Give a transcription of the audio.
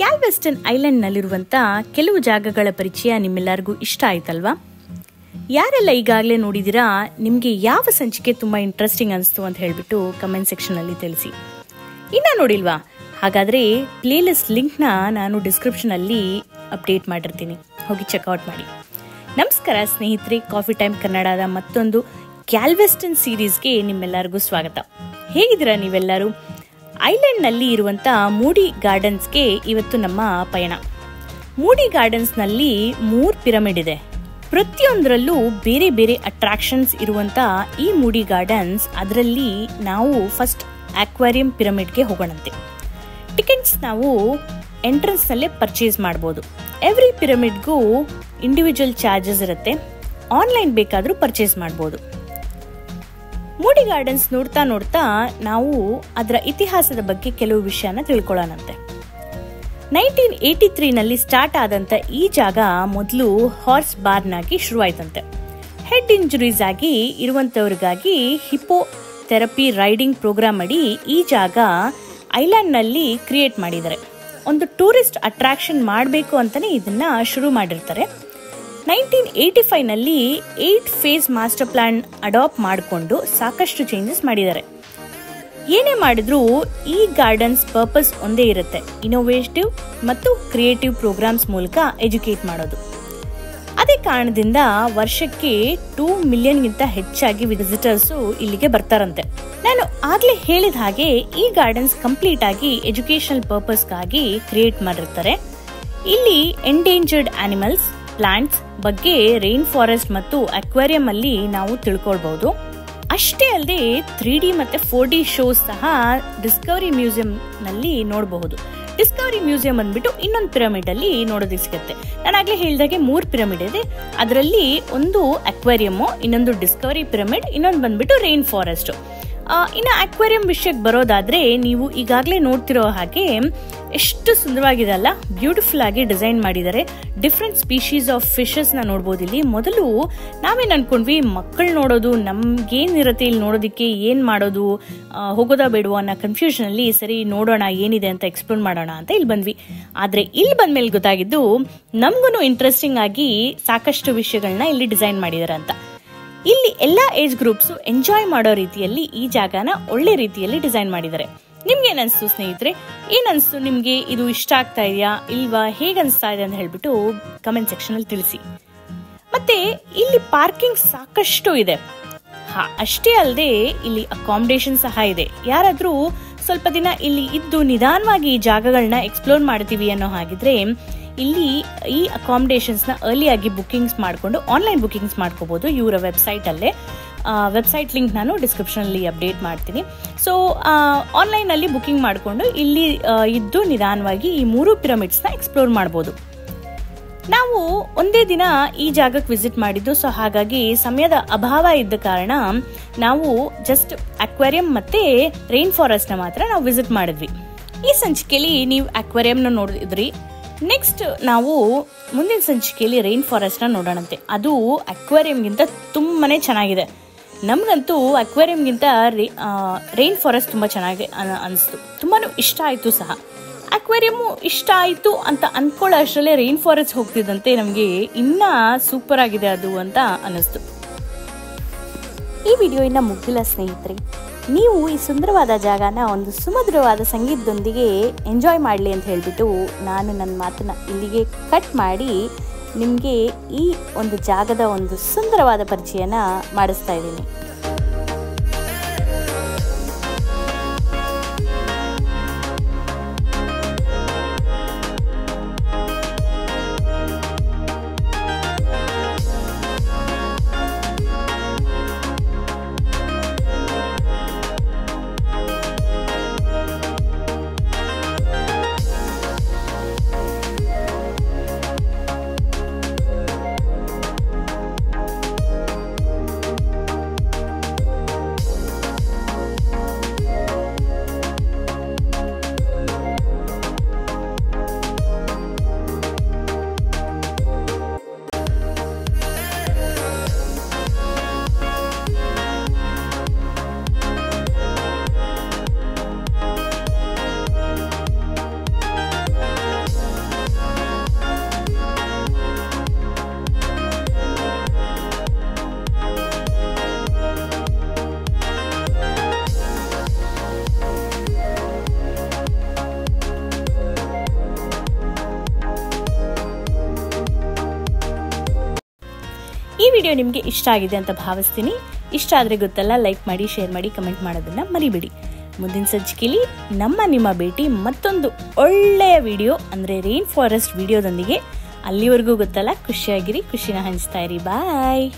ಗ್ಯಾಲ್ವೆಸ್ಟನ್ ಐಲ್ಯಾಂಡ್ನಲ್ಲಿರುವಂಥ ಕೆಲವು ಜಾಗಗಳ ಪರಿಚಯ ನಿಮ್ಮೆಲ್ಲರಿಗೂ ಇಷ್ಟ ಆಯ್ತಲ್ವಾ? ಯಾರೆಲ್ಲ ಈಗಾಗಲೇ ನೋಡಿದ್ದೀರಾ, ನಿಮಗೆ ಯಾವ ಸಂಚಿಕೆ ತುಂಬ ಇಂಟ್ರೆಸ್ಟಿಂಗ್ ಅನಿಸ್ತು ಅಂತ ಹೇಳಿಬಿಟ್ಟು ಕಮೆಂಟ್ ಸೆಕ್ಷನಲ್ಲಿ ತಿಳಿಸಿ. ಇನ್ನೂ ನೋಡಿಲ್ವಾ? ಹಾಗಾದರೆ ಪ್ಲೇಲಿಸ್ಟ್ ಲಿಂಕ್ನ ನಾನು ಡಿಸ್ಕ್ರಿಪ್ಷನಲ್ಲಿ ಅಪ್ಡೇಟ್ ಮಾಡಿರ್ತೀನಿ, ಹೋಗಿ ಚೆಕ್ಔಟ್ ಮಾಡಿ. ನಮಸ್ಕಾರ ಸ್ನೇಹಿತರೆ, ಕಾಫಿ ಟೈಮ್ ಕನ್ನಡದ ಮತ್ತೊಂದು ಗ್ಯಾಲ್ವೆಸ್ಟನ್ ಸೀರೀಸ್ಗೆ ನಿಮ್ಮೆಲ್ಲರಿಗೂ ಸ್ವಾಗತ. ಹೇಗಿದ್ದೀರಾ ನೀವೆಲ್ಲರೂ? ಐಲ್ಯಾಂಡ್ನಲ್ಲಿ ಇರುವಂಥ ಮೂಡಿ ಗಾರ್ಡನ್ಸ್ಗೆ ಇವತ್ತು ನಮ್ಮ ಪಯಣ. ಮೂಡಿ ಗಾರ್ಡನ್ಸ್ನಲ್ಲಿ 3 ಪಿರಮಿಡ್ ಇದೆ. ಪ್ರತಿಯೊಂದರಲ್ಲೂ ಬೇರೆ ಬೇರೆ ಅಟ್ರಾಕ್ಷನ್ಸ್ ಇರುವಂಥ ಈ ಮೂಡಿ ಗಾರ್ಡನ್ಸ್, ಅದರಲ್ಲಿ ನಾವು ಫಸ್ಟ್ ಆಕ್ವೇರಿಯಂ ಪಿರಮಿಡ್ಗೆ ಹೋಗೋಣಂತೆ. ಟಿಕೆಟ್ಸ್ ನಾವು ಎಂಟ್ರೆನ್ಸ್ನಲ್ಲೇ ಪರ್ಚೇಸ್ ಮಾಡ್ಬೋದು. ಎವ್ರಿ ಪಿರಮಿಡ್ಗೂ ಇಂಡಿವಿಜುವಲ್ ಚಾರ್ಜಸ್ ಇರುತ್ತೆ. ಆನ್ಲೈನ್ ಬೇಕಾದರೂ ಪರ್ಚೇಸ್ ಮಾಡ್ಬೋದು. ಮೂಡಿ ಗಾರ್ಡನ್ಸ್ ನೋಡ್ತಾ ನೋಡ್ತಾ ನಾವು ಅದರ ಇತಿಹಾಸದ ಬಗ್ಗೆ ಕೆಲವು ವಿಷಯನ ತಿಳ್ಕೊಳ್ಳೋಣಂತೆ. 1983ನಲ್ಲಿ ಸ್ಟಾರ್ಟ್ ಆದಂಥ ಈ ಜಾಗ ಮೊದಲು ಹಾರ್ಸ್ ಬಾರ್ನಾಗಿ ಶುರುವಾಯ್ತಂತೆ. ಹೆಡ್ ಇಂಜುರೀಸ್ ಆಗಿ ಇರುವಂಥವ್ರಿಗಾಗಿ ಹಿಪ್ಪೋ ಥೆರಪಿ ರೈಡಿಂಗ್ ಪ್ರೋಗ್ರಾಮ್ ಅಡಿ ಈ ಜಾಗ ಐಲ್ಯಾಂಡ್ನಲ್ಲಿ ಕ್ರಿಯೇಟ್ ಮಾಡಿದ್ದಾರೆ. ಒಂದು ಟೂರಿಸ್ಟ್ ಅಟ್ರಾಕ್ಷನ್ ಮಾಡಬೇಕು ಅಂತಲೇ ಇದನ್ನ ಶುರು ಮಾಡಿರ್ತಾರೆ. 1985ನಲ್ಲಿ 8 ಫೇಸ್ ಮಾಸ್ಟರ್ ಪ್ಲಾನ್ ಅಡಾಪ್ಟ್ ಮಾಡಿಕೊಂಡು ಸಾಕಷ್ಟು ಚೇಂಜಸ್ ಮಾಡಿದ್ದಾರೆ. ಏನೇ ಮಾಡಿದ್ರೂ ಈ ಗಾರ್ಡನ್ಸ್ ಪರ್ಪಸ್ ಒಂದೇ ಇರುತ್ತೆ, ಇನೋವೇಟಿವ್ ಮತ್ತು ಕ್ರಿಯೇಟಿವ್ ಪ್ರೋಗ್ರಾಮ್ಸ್ ಮೂಲಕ ಎಜುಕೇಟ್ ಮಾಡೋದು. ಅದೇ ಕಾರಣದಿಂದ ವರ್ಷಕ್ಕೆ 2 ಮಿಲಿಯನ್ಗಿಂತ ಹೆಚ್ಚಾಗಿ ವಿಸಿಟರ್ಸು ಇಲ್ಲಿಗೆ ಬರ್ತಾರಂತೆ. ನಾನು ಆಗಲೇ ಹೇಳಿದ ಹಾಗೆ ಈ ಗಾರ್ಡನ್ಸ್ ಕಂಪ್ಲೀಟ್ ಆಗಿ ಎಜುಕೇಶನಲ್ ಪರ್ಪಸ್ಗಾಗಿ ಕ್ರಿಯೇಟ್ ಮಾಡಿರ್ತಾರೆ. ಇಲ್ಲಿ ಎಂಡೇಂಜರ್ಡ್ ಆನಿಮಲ್ಸ್, ಪ್ಲಾಂಟ್ಸ್ ಬಗ್ಗೆ, ರೈನ್ ಫಾರೆಸ್ಟ್ ಮತ್ತು ಅಕ್ವೇರಿಯಂ ಅಲ್ಲಿ ನಾವು ತಿಳ್ಕೊಳ್ಬಹುದು. ಅಷ್ಟೇ ಅಲ್ಲದೆ 3D ಮತ್ತೆ 4D ಶೋಸ್ ಸಹ ಡಿಸ್ಕವರಿ ಮ್ಯೂಸಿಯಂ ನಲ್ಲಿ ನೋಡಬಹುದು. ಡಿಸ್ಕವರಿ ಮ್ಯೂಸಿಯಂ ಅಂದ್ಬಿಟ್ಟು ಇನ್ನೊಂದು ಪಿರಮಿಡ್ ಅಲ್ಲಿ ನೋಡೋದಕ್ಕೆ ಸಿಗುತ್ತೆ. ನಾನು ಆಗ್ಲೇ ಹೇಳಿದಾಗೆ 3 ಪಿರಮಿಡ್ ಇದೆ. ಅದರಲ್ಲಿ ಒಂದು ಅಕ್ವೇರಿಯಂ, ಇನ್ನೊಂದು ಡಿಸ್ಕವರಿ ಪಿರಮಿಡ್, ಇನ್ನೊಂದು ಬಂದ್ಬಿಟ್ಟು ರೈನ್ ಫಾರೆಸ್ಟ್. ಇನ್ನು ಅಕ್ವೇರಿಯಂ ವಿಷಯಕ್ಕೆ ಬರೋದಾದ್ರೆ, ನೀವು ಈಗಾಗಲೇ ನೋಡ್ತಿರೋ ಹಾಗೆ ಎಷ್ಟು ಸುಂದರವಾಗಿದೆ ಅಲ್ಲ, ಬ್ಯೂಟಿಫುಲ್ ಆಗಿ ಡಿಸೈನ್ ಮಾಡಿದ್ದಾರೆ. ಡಿಫ್ರೆಂಟ್ ಸ್ಪೀಶೀಸ್ ಆಫ್ ಫಿಶಸ್ ನ ನೋಡ್ಬೋದು ಇಲ್ಲಿ. ಮೊದಲು ನಾವೇನ್ ಅನ್ಕೊಂಡ್ವಿ, ಮಕ್ಕಳು ನೋಡೋದು ನಮ್ಗೇನಿರುತ್ತೆ ಇಲ್ಲಿ ನೋಡೋದಕ್ಕೆ, ಏನ್ ಮಾಡೋದು, ಹೋಗೋದಾ ಬೇಡವೋ ಅನ್ನೋ ಕನ್ಫ್ಯೂಷನ್ ಅಲ್ಲಿ ಸರಿ ನೋಡೋಣ ಏನಿದೆ ಅಂತ ಎಕ್ಸ್ಪ್ಲೋರ್ ಮಾಡೋಣ ಅಂತ ಇಲ್ಲಿ ಬಂದ್ವಿ. ಆದ್ರೆ ಇಲ್ಲಿ ಬಂದ್ಮೇಲೆ ಗೊತ್ತಾಗಿದ್ದು, ನಮ್ಗೂ ಇಂಟ್ರೆಸ್ಟಿಂಗ್ ಆಗಿ ಸಾಕಷ್ಟು ವಿಷಯಗಳನ್ನ ಇಲ್ಲಿ ಡಿಸೈನ್ ಮಾಡಿದಾರೆ ಅಂತ. ಇಲ್ಲಿ ಎಲ್ಲಾ ಏಜ್ ಗ್ರೂಪ್ಸ್ ಎಂಜಾಯ್ ಮಾಡೋ ರೀತಿಯಲ್ಲಿ ಈ ಜಾಗನ ಒಳ್ಳೆ ರೀತಿಯಲ್ಲಿ ಡಿಸೈನ್ ಮಾಡಿದ್ದಾರೆ. ನಿಮ್ಗೆ ಏನಿಸ್ತು ಸ್ನೇಹಿತರೆ? ಏನನ್ಸ್ತು ನಿಮ್ಗೆ? ಇದು ಇಷ್ಟ ಆಗ್ತಾ ಇದೆಯಾ ಇಲ್ವಾ, ಹೇಗನ್ಸ್ತಾ ಇದೆ ಅಂತ ಹೇಳ್ಬಿಟ್ಟು ಕಮೆಂಟ್ ಸೆಕ್ಷನ್ ಅಲ್ಲಿ ತಿಳಿಸಿ. ಮತ್ತೆ ಇಲ್ಲಿ ಪಾರ್ಕಿಂಗ್ ಸಾಕಷ್ಟು ಇದೆ. ಅಷ್ಟೇ ಅಲ್ಲದೆ ಇಲ್ಲಿ ಅಕಾಮಿಡೇಷನ್ ಸಹ ಇದೆ. ಯಾರಾದ್ರೂ ಸ್ವಲ್ಪ ದಿನ ಇಲ್ಲಿ ಇದ್ದು ನಿಧಾನವಾಗಿ ಈ ಜಾಗಗಳನ್ನ ಎಕ್ಸ್ಪ್ಲೋರ್ ಮಾಡ್ತೀವಿ ಅನ್ನೋ ಹಾಗಿದ್ರೆ ಇಲ್ಲಿ ಈ ಅಕಾಮಿಡೇಷನ್ಸ್ ನ ಅರ್ಲಿ ಆಗಿ ಬುಕಿಂಗ್ಸ್ ಮಾಡಿಕೊಂಡು ಆನ್ಲೈನ್ ಬುಕಿಂಗ್ಸ್ ಮಾಡ್ಕೋಬಹುದು ಇವರ ವೆಬ್ಸೈಟ್ ಅಲ್ಲೇ. ವೆಬ್ಸೈಟ್ ಲಿಂಕ್ ನಾನು ಡಿಸ್ಕ್ರಿಪ್ಷನ್ ಅಲ್ಲಿ ಅಪ್ಡೇಟ್ ಮಾಡ್ತೀನಿ. ಸೊ ಆನ್ಲೈನ್ ಅಲ್ಲಿ ಬುಕಿಂಗ್ ಮಾಡಿಕೊಂಡು ಇಲ್ಲಿ ಇದ್ದು ನಿಧಾನವಾಗಿ ಈ 3 ಪಿರಮಿಡ್ಸ್ ನ ಎಕ್ಸ್ಪ್ಲೋರ್ ಮಾಡಬಹುದು. ನಾವು ಒಂದೇ ದಿನ ಈ ಜಾಗಕ್ಕೆ ವಿಸಿಟ್ ಮಾಡಿದ್ದು, ಸೊ ಹಾಗಾಗಿ ಸಮಯದ ಅಭಾವ ಇದ್ದ ಕಾರಣ ನಾವು ಜಸ್ಟ್ ಅಕ್ವೇರಿಯಂ ಮತ್ತೆ ರೈನ್ ಫಾರೆಸ್ಟ್ ನ ಮಾತ್ರ ನಾವು ವಿಸಿಟ್ ಮಾಡಿದ್ವಿ. ಈ ಸಂಚಿಕೆಯಲ್ಲಿ ನೀವು ಅಕ್ವೇರಿಯಂ ನ ನೋಡಿದ್ರಿ. ನೆಕ್ಸ್ಟ್ ನಾವು ಮುಂದಿನ ಸಂಚಿಕೆಯಲ್ಲಿ ರೈನ್ ಫಾರೆಸ್ಟ್ ನ ನೋಡೋಣಂತೆ. ಅದು ಅಕ್ವೇರಿಯಂಗಿಂತ ತುಂಬಾನೇ ಚೆನ್ನಾಗಿದೆ. ನಮ್ಗಂತೂ ಅಕ್ವೇರಿಯಂಗಿಂತ ರೈನ್ ಫಾರೆಸ್ಟ್ ತುಂಬಾ ಚೆನ್ನಾಗಿ ಅನಿಸ್ತು, ತುಂಬಾನು ಇಷ್ಟ ಆಯ್ತು ಸಹ. ಅಕ್ವೇರಿಯಂ ಇಷ್ಟ ಆಯ್ತು ಅಂತ ಅನ್ಕೊಳ್ಳೋ ಅಷ್ಟರಲ್ಲೇ ರೈನ್ ಫಾರೆಸ್ಟ್ ಹೋಗ್ತಿದ್ದಂತೆ ನಮ್ಗೆ ಇನ್ನ ಸೂಪರ್ ಆಗಿದೆ ಅದು ಅಂತ ಅನಿಸ್ತು. ಈ ವಿಡಿಯೋ ಇನ್ನ ಮುಗ್ದಿಲ್ಲ ಸ್ನೇಹಿತರೆ. ನೀವು ಈ ಸುಂದರವಾದ ಜಾಗನ ಒಂದು ಸುಮಧುರವಾದ ಸಂಗೀತದೊಂದಿಗೆ ಎಂಜಾಯ್ ಮಾಡಲಿ ಅಂತ ಹೇಳಿಬಿಟ್ಟು ನಾನು ನನ್ನ ಮಾತನ್ನ ಇಲ್ಲಿಗೆ ಕಟ್ ಮಾಡಿ ನಿಮಗೆ ಈ ಒಂದು ಜಾಗದ ಒಂದು ಸುಂದರವಾದ ಪರಿಚಯನ ಮಾಡಿಸ್ತಾ ಇದ್ದೀನಿ. ಈ ವಿಡಿಯೋ ನಿಮಗೆ ಇಷ್ಟ ಆಗಿದೆ ಅಂತ ಭಾವಿಸ್ತೀನಿ. ಇಷ್ಟ ಆದರೆ ಗೊತ್ತಲ್ಲ, ಲೈಕ್ ಮಾಡಿ, ಶೇರ್ ಮಾಡಿ, ಕಮೆಂಟ್ ಮಾಡೋದನ್ನು ಮರಿಬೇಡಿ. ಮುಂದಿನ ಸಂಚಿಕೆಯಲ್ಲಿ ನಿಮ್ಮ ಭೇಟಿ ಮತ್ತೊಂದು ಒಳ್ಳೆಯ ವಿಡಿಯೋ ಅಂದರೆ ರೈನ್ ಫಾರೆಸ್ಟ್ ವಿಡಿಯೋದೊಂದಿಗೆ. ಅಲ್ಲಿವರೆಗೂ ಗೊತ್ತಲ್ಲ, ಖುಷಿಯಾಗಿರಿ, ಖುಷಿನ ಹಂಚ್ತಾ ಇರಿ. ಬಾಯ್.